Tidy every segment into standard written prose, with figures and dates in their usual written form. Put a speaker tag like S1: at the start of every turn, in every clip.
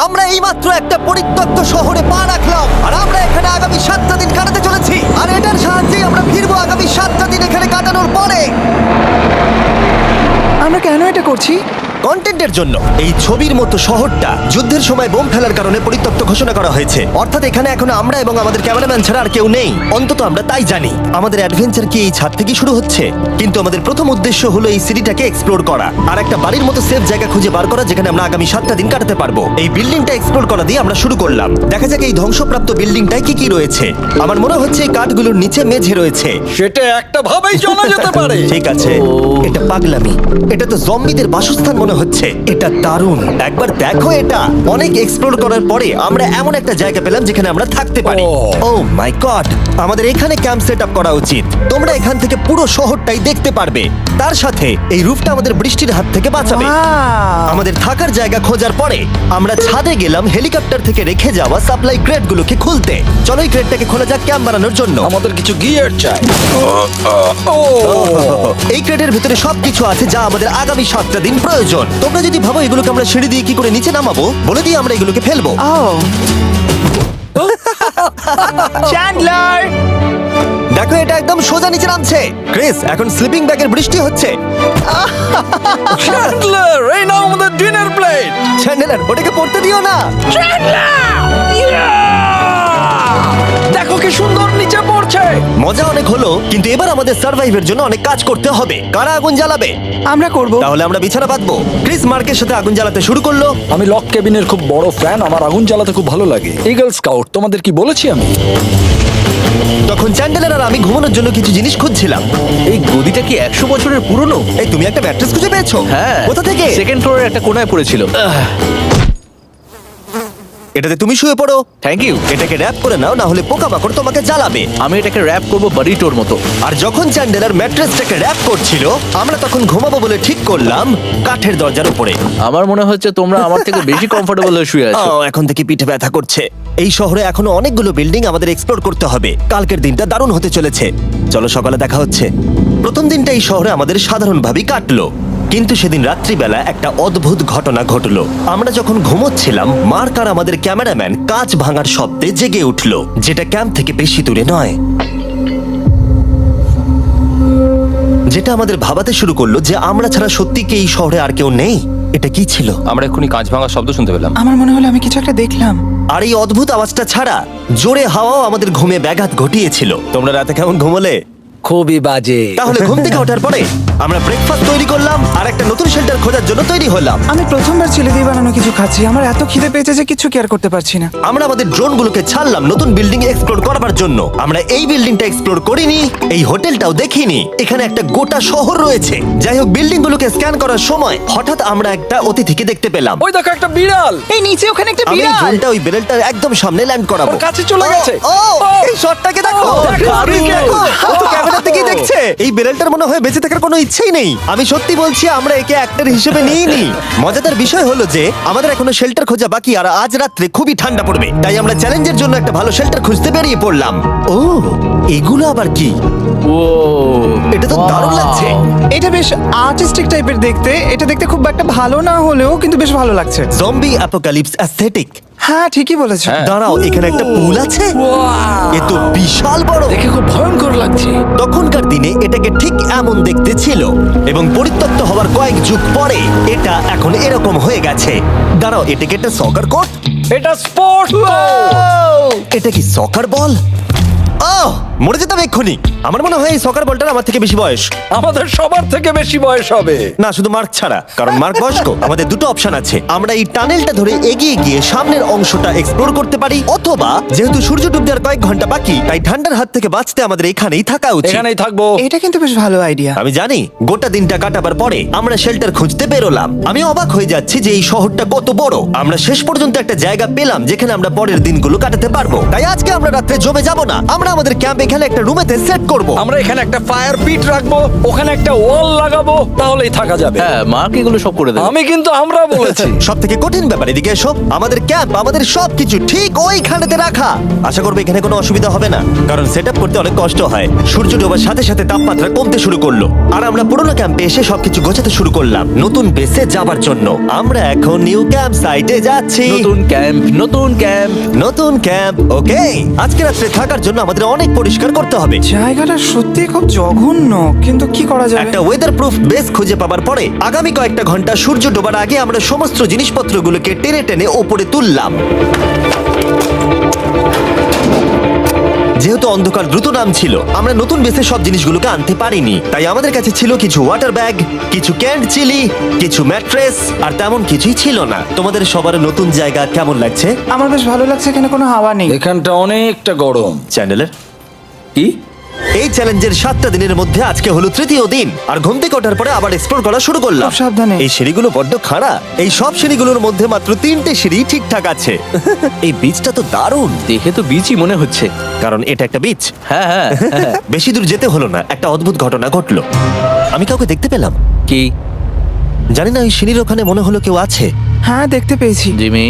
S1: আমরা এইমাত্র একটা পরিত্যক্ত শহরে পা রাখলাম আর আমরা এখানে আগামী 7টা দিন কাটাতে চলেছি আর এটার সাহায্যে আমরা ফিরবো আগামী 7টা দিন এখানে কাটানোর পরে।
S2: আমরা কেন এটা করছি?
S1: কন্টেন্টের জন্য। এই ছবির মতো শহরটা যুদ্ধের সময় বোম ফেলার কারণে পরিত্যক্ত ঘোষণা করা হয়েছে, অর্থাৎ এখানে এখন আমরা এবং আমাদের ক্যামেরাম্যান ছাড়া আর কেউ নেই, অন্তত আমরা তাই জানি। আমাদের অ্যাডভেঞ্চার কি এই ছাদ থেকে শুরু হচ্ছে? কিন্তু আমাদের প্রথম উদ্দেশ্য হলো এই সিটিটাকে এক্সপ্লোর করা আর একটা বাড়ির মতো সেফ জায়গা খুঁজে বার করা যেখানে আমরা আগামী 7টা দিন কাটাতে পারবো। এই বিল্ডিংটা এক্সপ্লোর করা দিয়ে আমরা শুরু করলাম। দেখা যাক এই ধ্বংসপ্রাপ্ত বিল্ডিংটায় কি কি রয়েছে। আমার মনে হচ্ছে এই কাঠগুলোর নিচে মেঝে রয়েছে।
S3: সেটা একটা ভাবেই জানা যেতে পারে।
S1: ঠিক আছে, এটা পাগলামি। এটা তো জম্বিদের বাসস্থান মনে হচ্ছে। এটা দারুণ, একবার দেখো এটা। অনেক এক্সপ্লোর করার পরে আমরা এমন একটা জায়গা পেলাম যেখানে আমরা থাকতে পারি। ও মাই গড, আমাদের এখানে ক্যাম্প সেট আপ করা উচিত। তোমরা এখান থেকে পুরো শহরটাই দেখতে পারবে। তার সাথে এই রুফটা আমাদের বৃষ্টির হাত থেকে বাঁচাবে।
S2: Wow!
S1: আমাদের থাকার জায়গা খোঁজার পরে আমরা ছাদে গেলাম হেলিকপ্টার থেকে রেখে যাওয়া সাপ্লাই ক্রেটগুলোকে খুলতে। চলো এই ক্রেটটাকে খোলা যাক ক্যাম্প বানানোর জন্য।
S3: আমাদের কিছু গিয়ার চাই।
S1: এই ক্রেটের ভিতরে সবকিছু আছে যা আমাদের আগামী 7টা দিন প্রয়োজন। তোমরা যদি ভাবো এগুলোকে আমরা সিঁড়ি দিয়ে কি করে নিচে নামাবো, বলে দিয়ে আমরা এগুলোকে ফেলবো।
S2: Oh! চ্যান্ডলার!
S1: দেখো এটা একদম সোজা নিচে নামছে। ক্রিস, এখন স্লিপিং ব্যাগের বৃষ্টি হচ্ছে।
S3: চ্যান্ডলার, এই নাও আমাদের ডিনার প্লেট।
S1: চ্যান্ডেলার, ওটাকে পড়তে দিও না।
S3: দেখো কি সুন্দর নিচে পড়ছে।
S1: মজা অনেক হলো, কিন্তু এবার আমাদের সার্ভাইভের জন্য অনেক কাজ করতে হবে। কারা আগুন জ্বালাবে?
S2: আমরা করব।
S1: তাহলে আমরা বিছানা বাঁধবো। ক্রিস মার্কের সাথে আগুন জ্বালাতে শুরু করলো।
S3: আমি লক কেবিনের খুব বড় ফ্যান, আমার আগুন জ্বালাতে খুব ভালো লাগে। ইগল স্কাউট, তোমাদের কি বলেছি আমি?
S1: তখন চ্যান্ডেলার আর আমি ঘুমানোর জন্য কিছু জিনিস খুঁজছিলাম।
S4: এই গদিটা কি 100 বছরের পুরনো?
S1: এই তুমি একটা ম্যাট্রেস খুঁজে পেয়েছো?
S4: হ্যাঁ।
S1: কোথা থেকে?
S4: সেকেন্ড ফ্লোরের একটা কোণায় পড়েছিল।
S1: এটাতে তুমি শুয়ে পড়ো।
S4: Thank you.
S1: এটাকে র‍্যাপ করে নাও, না হলে পোকামাকড় তোমাকে জ্বালাবে।
S4: আমি এটাকে র‍্যাপ করব বারিটোর মতো।
S1: আর যখন চ্যান্ডেলার ম্যাট্রেসটাকে র‍্যাপ করছিল, আমরা তখন ঘুমাবো বলে ঠিক করলাম কাঠের দরজার উপরে।
S4: আমার মনে হচ্ছে তোমরা আমার থেকে বেশি কমফোর্টেবল হয়ে শুয়ে আছো।
S1: এখন থেকে পিঠে ব্যথা করছে। এই শহরে এখনো অনেকগুলো বিল্ডিং আমাদের এক্সপ্লোর করতে হবে। কালকের দিনটা দারুণ হতে চলেছে। চলো সকালে দেখা হচ্ছে। প্রথম দিনটা এই শহরে আমাদের সাধারণভাবেই কাটলো, কিন্তু সেদিন রাত্রিবেলা একটা অদ্ভুত ঘটনা ঘটলো। আমরা যখন ঘুমোচ্ছিলাম, মার্ক আর আমাদের ক্যামেরাম্যান কাঁচ ভাঙার শব্দে জেগে উঠলো, যেটা ক্যাম্প থেকে বেশি দূরে নয়। যেটা আমাদের ভাবাতে শুরু করলো যে আমরা ছাড়া সত্যি কি এই শহরে আর কেউ নেই। এটা কি ছিল?
S5: আমরা এক্ষুনি কাঁচ ভাঙার শব্দ শুনতে পেলাম।
S2: আমার মনে হলো আমি কিছু একটা দেখলাম।
S1: আর এই অদ্ভুত আওয়াজটা ছাড়া জোরে হাওয়াও আমাদের ঘুমে ব্যাঘাত ঘটিয়েছিল। তোমরা রাতে কেমন ঘুমোলে?
S4: খুবই বাজে।
S1: তাহলে ঘুম থেকে ওঠার পরে আমরা ব্রেকফাস্ট তৈরি করলাম আর একটা নতুন শেল্টার খোঁজার জন্য তৈরি হলাম।
S2: আমি প্রথমবার ছেলে দিয়ে বানানো কিছু খাচ্ছি। আমার এত খিদে পেয়েছে যে কিছু কেয়ার করতে পারছি না।
S1: আমরা আমাদের ড্রোনগুলোকে ছাড়লাম নতুন বিল্ডিং এক্সপ্লোর করার জন্য। আমরা এই বিল্ডিংটা এক্সপ্লোর করিনি, এই হোটেলটাও দেখিনি। এখানে একটা গোটা শহর রয়েছে। যাই হোক, বিল্ডিংগুলোকে স্ক্যান করার সময় হঠাৎ আমরা একটা অতিথিকে দেখতে পেলাম।
S3: ওই দেখো একটা বিড়াল।
S2: এই নিচে ওখানে একটা
S1: আমি এই
S2: বিড়াল।
S1: ড্রোনটা ওই বেরেলটার একদম সামনে ল্যান্ড করাবো।
S3: ওর কাছে চলে গেছে।
S1: ও, এই শটটাকে দেখো।
S3: দেখো,
S1: দেখো, ও তো ক্যামেরা থেকেই দেখছে। এই বেরেলটার মনে হয় বেঁচে থাকার কোনো ইচ্ছেই নেই। আমি সত্যি বলছি, আমরা একে অ্যাক্টর হিসেবে নিইনি। মজাদার বিষয় হলো যে আমাদের এখনো শেল্টার খোঁজা বাকি, আর আজ রাত্রে খুবই ঠান্ডা পড়বে। তাই আমরা চ্যালেঞ্জের জন্য একটা ভালো শেল্টার খুঁজতে বেরিয়ে পড়লাম। ও, এগুলো আবার কি?
S4: ও,
S1: এটা তো দারুণ লাগছে।
S2: এটা বেশ আর্টিস্টিক টাইপের দেখতে। এটা দেখতে খুব একটা ভালো না হলেও কিন্তু বেশ ভালো লাগছে।
S1: Zombie apocalypse aesthetic.
S2: হ্যাঁ, ঠিকই বলেছো।
S1: দাঁড়াও, এখানে একটা পুল আছে। এ তো বিশাল বড়।
S3: দেখে খুব ভয়ঙ্কর লাগছে।
S1: তখনকার দিনে এটাকে ঠিক এমন দেখতে ছিল, এবং পরিত্যক্ত হওয়ার কয়েক যুগ পরে এটা এখন এরকম হয়ে গেছে। দাঁড়াও, এটাকে একটা সকার কোর্ট?
S3: এটা স্পোর্টস।
S1: এটা কি সকার বল? আহ, মরে যেতাম এক্ষুনি। আমার মনে হয় এই সকার বলটার আমার থেকে বেশি বয়স।
S3: আমাদের সবার থেকে বেশি বয়স হবে।
S1: না, শুধু মার্ক ছাড়া, কারণ মার্ক বয়স্ক। আমাদের দুটো অপশন আছে। আমরা এই টানেলটা ধরে এগিয়ে গিয়ে সামনের অংশটা এক্সপ্লোর করতে পারি, অথবা যেহেতু সূর্য ডুবতে আর কয়েক ঘন্টা বাকি, তাই ঠান্ডার হাত থেকে বাঁচতে আমাদের এখানেই থাকা উচিত।
S3: এখানেই থাকবো।
S2: এটা কিন্তু বেশ ভালো আইডিয়া।
S1: আমি জানি। গোটা দিনটা কাটাবার পরে আমরা শেল্টার খুঁজতে বেরোলাম। আমি অবাক হয়ে যাচ্ছি যে এই শহরটা কত বড়। আমরা শেষ পর্যন্ত একটা জায়গা পেলাম যেখানে আমরা পরের দিনগুলো কাটাতে পারবো। তাই আজকে আমরা রাত্রে জমে যাব না। আমরা আমাদের ক্যাম্প এখানে একটা রুমেতে সেট করব।
S3: আমরা এখানে একটা ফায়ার পিট রাখবো, ওখানে একটা ওয়াল লাগাবো, তাহলেই থাকা যাবে।
S4: হ্যাঁ মার্ক এগুলো সব করে দেবে।
S3: আমি কিন্তু আমরা বলেছি।
S1: সব থেকে কঠিন ব্যাপার, এদিকে এসো। আমাদের ক্যাম্প, আমাদের সবকিছু ঠিক ওইখানেতে রাখা। আশা করবো এখানে কোনো অসুবিধা হবে না, কারণ সেটআপ করতে অনেক কষ্ট হয়। সূর্য ডোবার সাথে সাথে তাপমাত্রা কমতে শুরু করলো, আর আমরা পুরোনো ক্যাম্পে এসে সবকিছু গোছাতে শুরু করলাম নতুন বেসে যাবার জন্য। আমরা এখন নিউ ক্যাম্প সাইটে যাচ্ছি।
S4: নতুন ক্যাম্প, নতুন ক্যাম্প।
S1: নতুন ক্যাম্প, ওকে। আজকে রাত্রে থাকার জন্য আমাদের অনেক পরিষ্কার করতে হবে।
S2: জায়গাটা সত্যি খুব জঘন্য, কিন্তু কি করা যাবে?
S1: একটা ওয়েদার প্রুফ বেস খুঁজে পাবার পরে আগামী কয়েকটা ঘন্টা সূর্য ডোবার আগে আমরা সমস্ত জিনিসপত্রগুলোকে টেনে টেনে ওপরে তুললাম। যেহেতু অন্ধকার দ্রুত নামছিল, আমরা নতুন বেসে সব জিনিসগুলোকে আনতে পারিনি, তাই আমাদের কাছে ছিল কিছু ওয়াটার ব্যাগ, কিছু ক্যান্ড চিলি, কিছু ম্যাট্রেস, আর তেমন কিছুই ছিল না। তোমাদের সবার নতুন জায়গা কেমন লাগছে?
S2: আমার বেশ ভালো লাগছে, এখানে কোনো হাওয়া নেই।
S3: এখানটা অনেকটা গরম।
S1: চ্যানেলের
S4: কি?
S1: এই চ্যালেঞ্জের 7টা দিনের মধ্যে আজকে হলো তৃতীয় দিন, আর ঘুম থেকে ওঠার পরে আবার এক্সপ্লোর করা শুরু করলাম।
S2: খুব সাবধানে।
S1: এই সিঁড়িগুলো বড্ড খাড়া। এই সব সিঁড়িগুলোর মধ্যে মাত্র 3টে সিঁড়ি ঠিকঠাক আছে। এই বীজটা তো দারুণ,
S4: দেখে তো বিচই মনে হচ্ছে।
S1: কারণ এটা একটা বীজ।
S4: হ্যাঁ হ্যাঁ হ্যাঁ।
S1: বেশি দূর যেতে হলো না, একটা অদ্ভুত ঘটনা ঘটলো। আমি কাউকে দেখতে পেলাম,
S4: কি?
S1: জানি না, ওই সিঁড়ির ওখানে মনে হলো কেউ আছে।
S2: হ্যাঁ, দেখতে পেয়েছি।
S4: জিমি,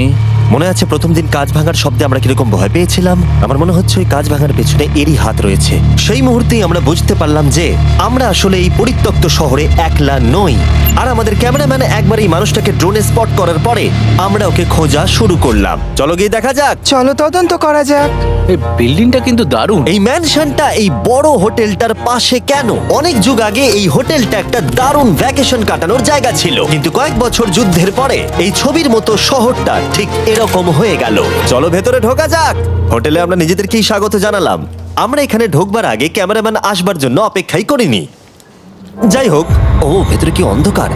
S1: মনে আছে প্রথম দিন কাঁচ ভাঙার শব্দে আমরা কিরকম ভয় পেয়েছিলাম? আমার মনে হচ্ছে ওই কাঁচ ভাঙার পেছনে এরই হাত রয়েছে। সেই মুহূর্তেই আমরা বুঝতে পারলাম যে আমরা আসলে এই পরিত্যক্ত শহরে একলা নই। আর আমাদের ক্যামেরাম্যান একবার এই মানুষটাকে ড্রোনে স্পট করার পরে আমরা ওকে খোঁজা শুরু করলাম। চলো গিয়ে দেখা যাক।
S2: চলো তদন্ত করা যাক।
S4: এই বিল্ডিংটা কিন্তু দারুণ।
S1: এই ম্যানশনটা এই বড় হোটেলটার পাশে কেন? অনেক যুগ আগে এই হোটেলটা একটা দারুণ ভ্যাকেশন কাটানোর জায়গা ছিল, কিন্তু কয়েক বছর যুদ্ধের পরে এই ছবির মতো শহরটা ঠিক এরকম হয়ে গেল। চলো ভেতরে ঢোকা যাক। হোটেলে আমরা নিজেদেরকেই স্বাগত জানালাম। আমরা এখানে ঢোকবার আগে ক্যামেরাম্যান আসবার জন্য অপেক্ষাই করিনি। যাই হোক, ও ভেতরে কি অন্ধকার।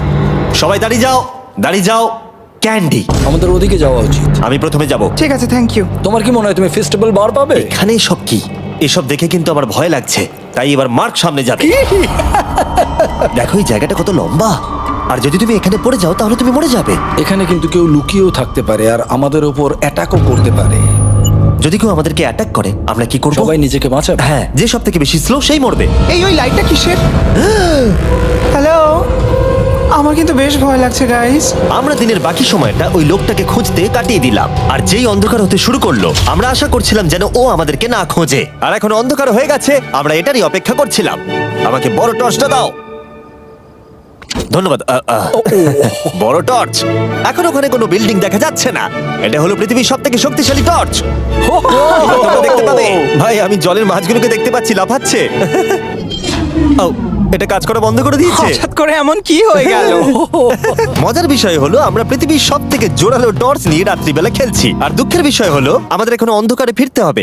S1: সবাই দাঁড়িয়ে যাও, দাঁড়িয়ে যাও। ক্যান্ডি,
S3: আমাদের ওদিকে যাওয়া উচিত।
S1: আমি প্রথমে যাব।
S2: ঠিক আছে, থ্যাংক ইউ।
S3: তোমার কি মনে হয় তুমি ফেস্টিভ্যাল বার পাবে?
S1: এখানে সব কি? এসব দেখে কিন্তু আমার ভয় লাগছে, তাই এবার মার্ক সামনে যাবে। দেখো এই জায়গাটা কত লম্বা, আর যদি তুমি এখানে পড়ে যাও তাহলে তুমি মরে যাবে।
S3: এখানে কিন্তু কেউ লুকিয়েও থাকতে পারে আর আমাদের উপর অ্যাটাকও করতে পারে।
S1: যদি কেউ আমাদেরকে অ্যাটাক করে আমরা কি করব?
S3: সবাই নিজেকে বাঁচাবে।
S1: হ্যাঁ, যে সব থেকে বেশি স্লো সেই মরবে।
S2: ওই লাইটটা কিসের? হ্যালো, আমার কিন্তু বেশ ভয় লাগছে গাইস।
S1: আমরা দিনের বাকি সময়টা ওই লোকটাকে খুঁজতে কাটিয়ে দিলাম, আর যেই অন্ধকার হতে শুরু করলো আমরা আশা করছিলাম যেন ও আমাদেরকে না খোঁজে। আর এখন অন্ধকার হয়ে গেছে, আমরা এটারই অপেক্ষা করছিলাম। আমাকে বড় টর্চটা দাও। ধন্যবাদ। বড় টর্চ। এখন ওখানে কোনো বিল্ডিং দেখা যাচ্ছে না। এটা হলো পৃথিবীর সব থেকে শক্তিশালী টর্চ। তোমরা দেখতে পাবে। ভাই, আমি জলের মাছগুলোকে দেখতে পাচ্ছি লাফাচ্ছে। ও, এটা কাজ করা বন্ধ করে দিয়েছে।
S2: হঠাৎ করে এমন কি হয়ে গেল?
S1: মজার বিষয় হলো আমরা পৃথিবীর সব থেকে জোরালো টর্চ নিয়ে রাত্রিবেলা খেলছি, আর দুঃখের বিষয় হলো আমাদের এখন অন্ধকারে ফিরতে হবে।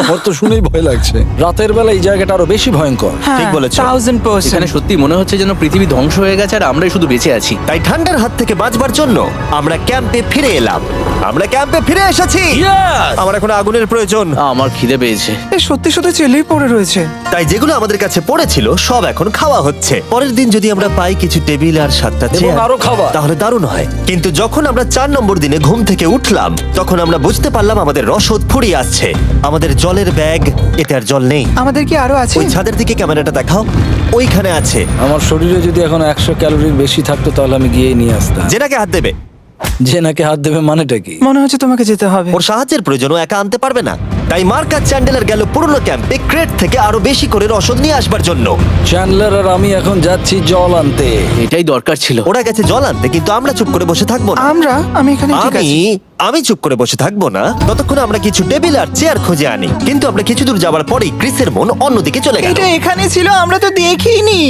S3: আমার তো শুনেই ভয় লাগছে। রাতের বেলা এই জায়গাটা আরো বেশি ভয়ঙ্কর।
S1: ঠিক বলেছো।
S2: 1000%।
S4: এখানে সত্যি মনে হচ্ছে যেন পৃথিবী ধ্বংস হয়ে গেছে আর আমরাই শুধু বেঁচে আছি।
S1: তাই ঠান্ডার হাত থেকে বাঁচবার জন্য আমরা ক্যাম্পে ফিরে এলাম। আমরা ক্যাম্পে ফিরে এসেছি। আমার এখন আগুনের প্রয়োজন।
S4: আমার খিদে পেয়েছে।
S2: সত্যি সত্যি চেলেই পড়ে রয়েছে।
S1: তাই যেগুলো আমাদের কাছে পড়েছিল সব এখন খাওয়া হচ্ছে। পরের দিন যদি আমরা পাই কিছু টেবিল আর 7টা
S3: এবং
S1: চেয়ার
S3: আরো খাবার।
S1: তাহলে দারুণ হয়। কিন্তু যখন আমরা 4 নম্বর দিনে ঘুম থেকে উঠলাম তখন আমরা বুঝতে পারলাম আমাদের রসদ ফুরিয়ে আসছে। আমাদের জলের ব্যাগ, এতে আর জল নেই।
S2: আমাদের কি আরো আছে?
S1: ওই ছাদের দিকে ক্যামেরাটা দেখাও, ওইখানে আছে।
S3: আমার শরীরে যদি এখন 100 ক্যালোরির বেশি থাকতো তাহলে আমি গিয়ে নিয়ে আসতাম।
S1: জেনাকে হাত দেবে।
S3: যে নাকি হাত দেবে মানেটা কি?
S2: মনে হচ্ছে তোমাকে যেতে হবে।
S1: ওর সাহায্যের প্রয়োজন, ও একা আনতে পারবে না। তাই মার্ক আর চ্যান্ডেলার গেল পুরনো ক্যাম্পে ক্রেট থেকে আরো বেশি করে রসদ নিয়ে আসবার জন্য।
S3: চ্যান্ডলার আর আমি এখন যাচ্ছি জল আনতে।
S4: এটাই দরকার ছিল।
S1: ওরা গেছে জল আনতে, কিন্তু আমরা চুপ করে বসে থাকবো না।
S2: আমি এখানে ঠিক আছি।
S1: আমি চুপ করে বসে থাকবো না ততক্ষণ আমরা কিছু টেবিল আর চেয়ার খুঁজে আনি। কিন্তু আমরা কিছু দূর যাবার পরেই ক্রিসের মন অন্যদিকে চলে গেল।
S2: এটা এখানে ছিল, আমরা তো দেখিনি।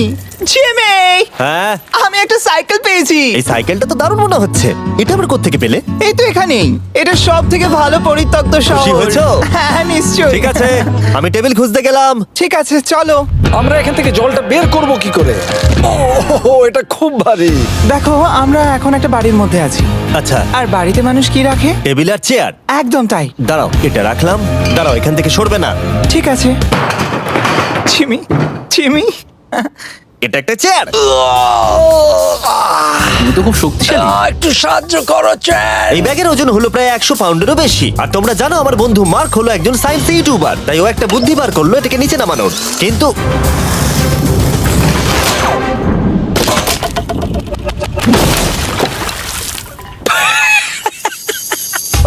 S2: জিমি,
S1: হ্যাঁ,
S2: আমি একটা সাইকেল পেয়েছি।
S1: এই সাইকেলটা তো দারুণ মনে হচ্ছে। এটা আমরা কোত্থেকে পেলে?
S2: এই তো এখানেই। এটা সব থেকে ভালো পরিত্যক্ত
S1: খুশি
S2: শহর।
S1: হয়েছো?
S2: হ্যাঁ, নিশ্চয়ই।
S1: ঠিক আছে, আমি টেবিল খুঁজতে গেলাম।
S2: ঠিক আছে, চলো।
S3: আমরা এখান থেকে জলটা বের করব কি করে? ও, এটা খুব ভারী।
S2: দেখো, আমরা এখন একটা বাড়ির মধ্যে আছি।
S1: আচ্ছা,
S2: আর বাড়িতে মানুষ কি রাখে?
S1: টেবিল আর চেয়ার।
S2: একদম তাই।
S1: দাঁড়াও, এটা রাখলাম। দাঁড়াও, এখান থেকে সরবে না।
S2: ঠিক আছে। চিমি, চিমি,
S1: এটা একটা চেয়ার।
S4: তুমি তো খুব শক্তিশালী।
S3: একটু সাহায্য করো চ্যান।
S1: এই ব্যাগের ওজন হলো প্রায় 100 পাউন্ডেরও বেশি। আর তোমরা জানো আমার বন্ধু মার্ক হলো একজন সায়েন্স ইউটিউবার, তাই ও একটা বুদ্ধি বার করলো এটাকে নিচে নামানোর। কিন্তু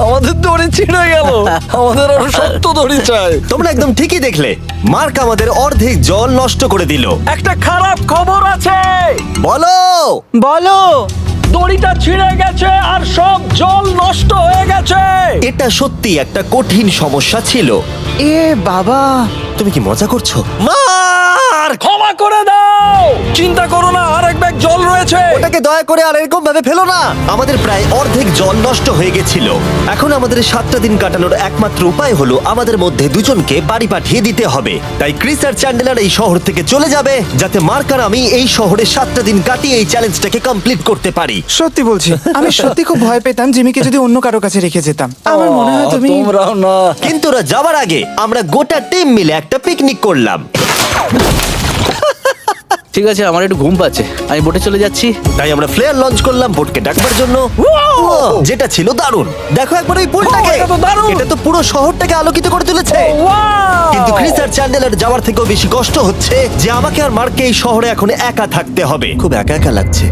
S3: আমাদের দড়ি ছিঁড়ে গেল। আমাদের আরো শক্ত দড়ি চাই।
S1: তোমরা একদম ঠিকই দেখলে, মার্ক আমাদের অর্ধেক জল নষ্ট করে দিল।
S3: একটা খারাপ খবর আছে,
S1: বলো।
S2: বলো।
S3: দড়িটা ছিঁড়ে গেছে আর সব জল নষ্ট হয়ে গেছে।
S1: এটা সত্যি একটা কঠিন সমস্যা ছিল।
S2: এ বাবা।
S1: তুমি কি মজা করছো? মার্ক,
S3: ক্ষমা করে দাও। চিন্তা করো না, আরেক ব্যাগ জল রয়েছে।
S1: ওটাকে দয়া করে আর এরকম ভাবে ফেলো না। আমাদের প্রায় অর্ধেক জল নষ্ট হয়ে গেছিল। এখন আমাদের 7টা দিন কাটানোর একমাত্র উপায় হলো আমাদের মধ্যে দুজনকে বাড়ি পাঠিয়ে দিতে হবে। তাই ক্রিস আর চ্যান্ডেলার এই শহর থেকে চলে যাবে, যাতে মার্ক আর আমি এই শহরে 7টা দিন কাটিয়ে এই চ্যালেঞ্জটাকে কমপ্লিট করতে পারি।
S2: সত্যি বলছি, আমি সত্যি খুব ভয় পেতাম জিমিকে যদি অন্য কারো কাছে রেখে যেতাম। আমার মনে হয় তুমি
S3: তোমরাও না।
S1: কিন্তু ওরা যাওয়ার আগে আমরা গোটা টিম মিলে একটা পিকনিক করলাম।
S4: ঠিক আছে, আমার একটু ঘুম পাচ্ছে, আমি বোটে চলে যাচ্ছি।
S1: তাই আমরা ফ্লেয়ার লঞ্চ করলাম বোটকে ডাকবার জন্য, যেটা ছিল দারুণ। দেখো একবার ওই পুলটাকে,
S3: এটা তো দারুণ।
S1: এটা তো পুরো শহরটাকে আলোকিত করে তুলেছে।
S3: Wow!
S1: কিন্তু ক্রিস আর চ্যান্ডেলার যাওয়ার থেকেও বেশি কষ্ট হচ্ছে যে আমাকে আর মার্ককে এই শহরে এখন একা থাকতে হবে। খুব একা একা লাগছে।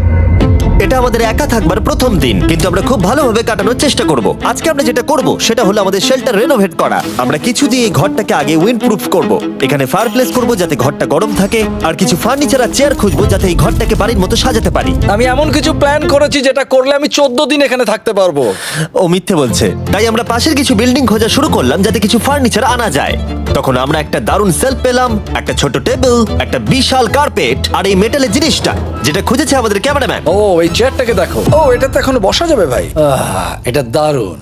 S1: এটা আমাদের একা থাকবার প্রথম দিন, কিন্তু আমরা খুব ভালোভাবে কাটানোর চেষ্টা করব। আজকে আমরা যেটা করব সেটা হলো আমাদের শেল্টার রেনোভেট করা। আমরা কিছু দিয়ে এই ঘরটাকে আগে উইন্ড প্রুফ করব। এখানে ফায়ারপ্লেস করব যাতে ঘরটা গরম থাকে, আর কিছু ফার্নিচার আর চেয়ার খুঁজবো যাতে এই ঘরটাকে বাড়ির মতো সাজাতে পারি।
S3: আমি এমন কিছু প্ল্যান করেছি যেটা করলে আমি 14 দিন এখানে থাকতে পারবো।
S1: ও মিথ্যে বলছে। তাই আমরা পাশের কিছু বিল্ডিং খোঁজা শুরু করলাম যাতে কিছু ফার্নিচার আনা যায়। তখন আমরা একটা দারুণ সেলফ পেলাম, একটা ছোট টেবিল, একটা বিশাল কার্পেট, আর এই মেটালের জিনিসটা যেটা খুঁজেছে আমাদের ক্যামেরাম্যান।
S3: ও এই চেয়ারটাকে দেখো। ও এটাতে এখনো বসা যাবে ভাই। এটা দারুণ।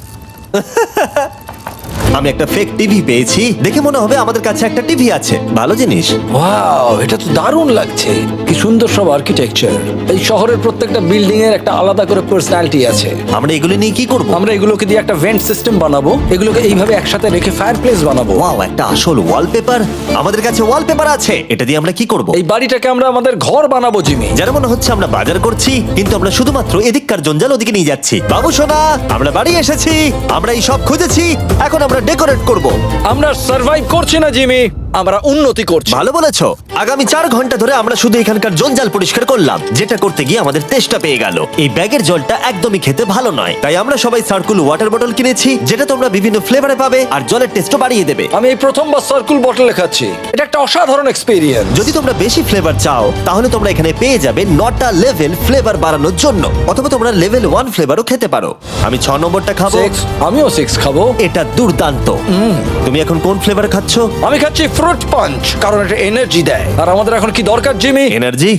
S1: আমি একটা ফেক টিভি পেয়েছি, দেখে মনে হবে আমাদের কাছে একটা টিভি আছে। ভালো জিনিস।
S3: ওয়াও, এটা তো দারুণ লাগছে। কি সুন্দর সব আর্কিটেকচার। এই শহরের প্রত্যেকটা বিল্ডিং এর একটা আলাদা করে পার্সোনালিটি আছে।
S1: আমরা এগুলো নিয়ে কি করব?
S3: আমরা এগুলোকে দিয়ে একটা ভেন্ট সিস্টেম বানাবো, এগুলোকে এইভাবে একসাথে রেখে ফায়ারপ্লেস বানাবো।
S1: ওয়াও, একটা আসল ওয়ালপেপার। আমাদের কাছে ওয়ালপেপার আছে। এটা দিয়ে আমরা কি করব?
S3: এই বাড়িটাকে আমরা আমাদের ঘর বানাবো জিমি।
S1: যেন মনে হচ্ছে আমরা বাজার করছি, কিন্তু আমরা শুধুমাত্র এদিককার জঞ্জাল ওদিকে নিয়ে যাচ্ছি। বাবু সোনা, আমরা বাড়ি এসেছি। আমরা এই সব খুঁজেছি, এখন আমরা ডেকোরেট করব।
S3: আমরা সার্ভাইভ করছি না জিমি, আমরা উন্নতি করছি।
S1: ভালো বলেছো। আগামী 4 ঘন্টা ধরে আমরা শুধু এখানকার জঞ্জাল পরিষ্কার করলাম, যেটা করতে গিয়ে আমাদের তেষ্টা পেয়ে গেল। এই ব্যাগের জলটা একদমই খেতে ভালো নয়, তাই আমরা সবাই সার্কুল ওয়াটার বটল কিনেছি, যেটা তোমরা বিভিন্ন ফ্লেভারে পাবে আর জলের টেস্টও বাড়িয়ে দেবে।
S3: আমি এই প্রথমবার সার্কুল বটলে খাচ্ছি, এটা একটা অসাধারণ এক্সপেরিয়েন্স।
S1: যদি তোমরা বেশি ফ্লেভার চাও তাহলে তোমরা এখানে পেয়ে যাবে 9টা লেভেল ফ্লেভার বাড়ানোর জন্য, অথবা তোমরা লেভেল 1 ফ্লেভারও খেতে পারো। আমি 6 নম্বরটা খাবো।
S3: আমিও 6 খাবো।
S1: এটা দুর্দান্ত। তুমি এখন কোন ফ্লেভার খাচ্ছো?
S3: আমি খাচ্ছি ফ্রুট পাঞ্চ, কারণ এটা এনার্জি দেয়। আর আমাদের এখন কি দরকার জিমি?
S1: এনার্জি।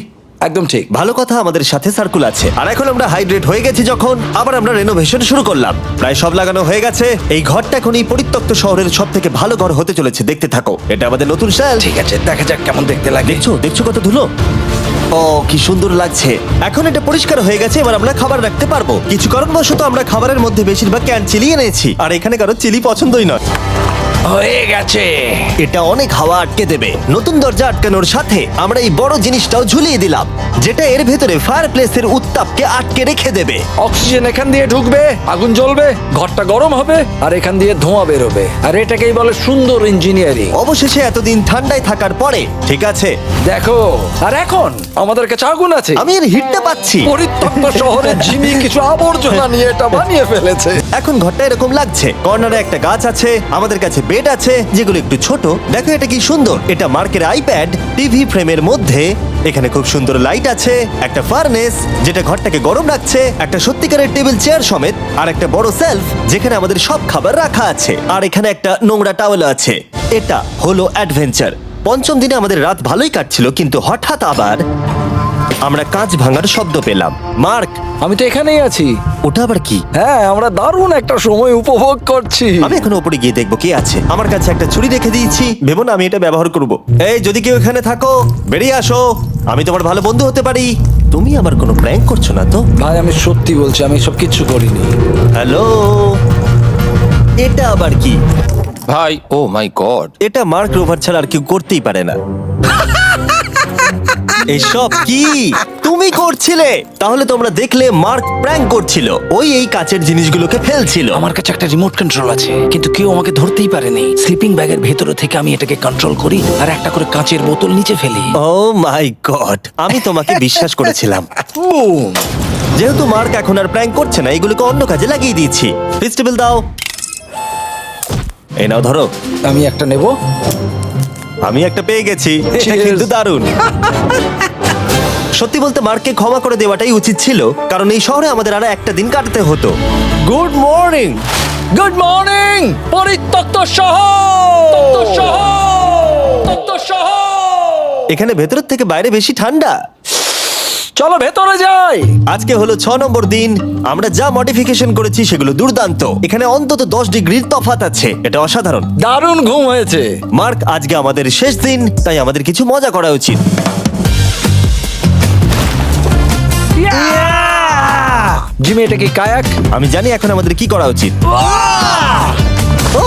S3: একদম ঠিক।
S1: ভালো কথা, আমাদের সাথে সার্কুল আছে। আর এখন আমরা হাইড্রেট হয়ে গেছি যখন, আবার আমরা রেনোভেশন শুরু করলাম। প্রায় সব লাগানো হয়ে গেছে। এই ঘরটা এখন এই পরিত্যক্ত শহরের সব থেকে ভালো ঘর হতে চলেছে। দেখতে থাকো, এটা আমাদের নতুন স্টাইল।
S3: ঠিক আছে, দেখা যাক কেমন দেখতে লাগে।
S1: দেখছো কত ধুলো। ও কি সুন্দর লাগছে। এখন এটা পরিষ্কার হয়ে গেছে, এবার আমরা খাবার রাখতে পারবো। কিছু কারণবশত আমরা খাবারের মধ্যে বেশিরভাগ ক্যান চিলি এনেছি, আর এখানে কারো চিলি পছন্দই নয়।
S3: হয়ে গেছে।
S1: এটা অনেক হাওয়া আটকে দেবে। নতুন দরজা আটকানোর সাথে আমরা এই বড় জিনিসটাও ঝুলিয়ে দিলাম, যেটা এর ভেতরে ফায়ারপ্লেসের উত্তাপকে আটকে রেখে দেবে।
S3: অক্সিজেন এখান দিয়ে ঢুকবে, আগুন জ্বলবে, ঘরটা গরম হবে, আর এখান দিয়ে ধোঁয়া বেরোবে। আর এটাকেই বলে সুন্দর ইঞ্জিনিয়ারিং।
S1: অবশেষে এতদিন ঠান্ডায় থাকার পরে ঠিক আছে।
S3: দেখো, আর এখন আমাদের কাছে আগুন আছে।
S1: আমি এর হিটটা পাচ্ছি।
S3: পরিত্যক্ত শহরে জিমি কিছু আবর্জনা নিয়ে এটা বানিয়ে ফেলেছে।
S1: এখন ঘরটা এরকম লাগছে। কর্নারে একটা গাছ আছে, আমাদের কাছে বেড আছে যেগুলো একটু ছোট। দেখো এটা কি সুন্দর। এটা মার্কের আইপ্যাড টিভি ফ্রেমের মধ্যে। এখানে খুব সুন্দর লাইট আছে, একটা ফার্নেস যেটা ঘরটাকে গরম রাখছে, একটা সত্যিকারের টেবিল চেয়ার সমেত, আর একটা বড় সেলফ যেখানে আমাদের সব খাবার রাখা আছে। আর এখানে একটা নোংরা টাওয়েল আছে। এটা হলো অ্যাডভেঞ্চার। পঞ্চম দিনে আমাদের রাত ভালোই কাটছিল, কিন্তু হঠাৎ আবার আমরা কাঁচ ভাঙার শব্দ পেলাম। মার্ক,
S3: আমি তো এখানেই আছি।
S1: ওটা আবার কি?
S3: হ্যাঁ, আমরা দারুণ একটা সময় উপভোগ করছি।
S1: আমি এখন উপরে গিয়ে দেখবো কে আছে। আমার কাছে একটা ছুরি রেখে দিয়েছি, ভেবো না আমি এটা ব্যবহার করব। এই যদি কেউ এখানে থাকো বেরিয়ে আসো, আমি তোমার ভালো বন্ধু হতে পারি। তুমি আমার কোনো প্র্যাঙ্ক করছো না তো?
S3: ভাই আমি সত্যি বলছি, আমি সব কিচ্ছু করিনি।
S1: হ্যালো, এটা আবার কি?
S5: ভাই, ও মাই গড।
S1: এটা মার্ক রোভার ছাড়া আর কেউ করতেই পারে না। এসব কি তুমি করছিলে? তাহলে তোমরা দেখলে মার্ক প্র্যাঙ্ক করছিল। ওই এই কাচের জিনিসগুলোকে ফেলছিল।
S3: আমার কাছে একটা রিমোট কন্ট্রোল আছে, কিন্তু কেউ আমাকে ধরতেই পারেনি। স্লিপিং ব্যাগের ভেতরে থেকে আমি এটাকে কন্ট্রোল করি আর একটা করে কাঁচের বোতল নিচে ফেলি।
S1: ও মাই গড, আমি তোমাকে বিশ্বাস করেছিলাম।
S3: বুম!
S1: যেহেতু মার্ক এখন আর প্র্যাঙ্ক করছে না, এগুলোকে অন্য কাজে লাগিয়ে দিয়েছি। ফেস্টিভ্যাল দাও। এই নাও ধরো।
S3: আমি একটা নেব।
S1: আমি একটা পেয়ে গেছি। এটা
S3: Cheers!
S1: কিন্তু দারুণ। সত্যি বলতে মার্ককে ক্ষমা করে দেওয়াটাই উচিত ছিল, কারণ এই শহরে আমাদের আরো একটা দিন কাটাতে হতো। Good morning.
S3: গুড মর্নিং পরিত্যক্ত শহর।
S1: এখানে ভেতরের থেকে বাইরে বেশি ঠান্ডা।
S3: চলো ভেতরে যাই।
S1: আজকে হলো 6 নম্বর দিন। আমরা যা মডিফিকেশন করেছি সেগুলো দুর্দান্ত। এখানে অন্তত 10 ডিগ্রির তফাৎ আছে, এটা অসাধারণ।
S3: দারুণ ঘুম হয়েছে।
S1: মার্ক, আজকে আমাদের শেষ দিন, তাই আমাদের কিছু মজা করা উচিত।
S3: জিমি, এটা কি কায়াক?
S1: আমি জানি এখন আমাদের কি করা উচিত। ও,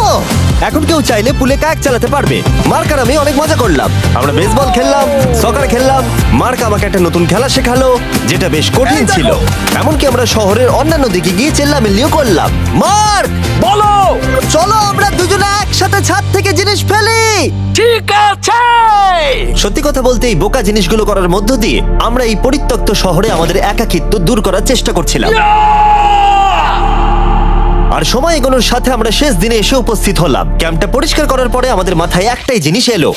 S1: এখন কেউ চাইলে পুলে কায়াক চালাতে পারবে। মার্ক আর আমি অনেক মজা করলাম। আমরা বেসবল খেললাম, সকার খেললাম। মার্ক আমাকে একটা নতুন খেলা শেখালো, যেটা বেশ কঠিন ছিল। এমনকি আমরা শহরের অন্যান্য দিকে গিয়ে চেল্লামিল্লিও করলাম। মার্ক,
S3: বলো।
S1: চলো আমরা দুজনে একসাথে ছাদ থেকে জিনিস ফেলি।
S3: ঠিক আছে।
S1: সত্যি কথা বলতে, এই বোকা জিনিসগুলো করার মধ্য দিয়ে আমরা এই পরিত্যক্ত শহরে আমাদের একাকিত্ব দূর করার চেষ্টা করছিলাম। আর সময় এগোনোর সাথে আমরা শেষ দিনে এসে উপস্থিত হলাম। ক্যাম্পটা পরিষ্কার করার পরে আমাদের মাথায় একটাই জিনিস এলো,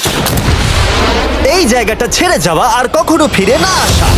S1: এই জায়গাটা ছেড়ে যাওয়া আর কখনো ফিরে না আসা।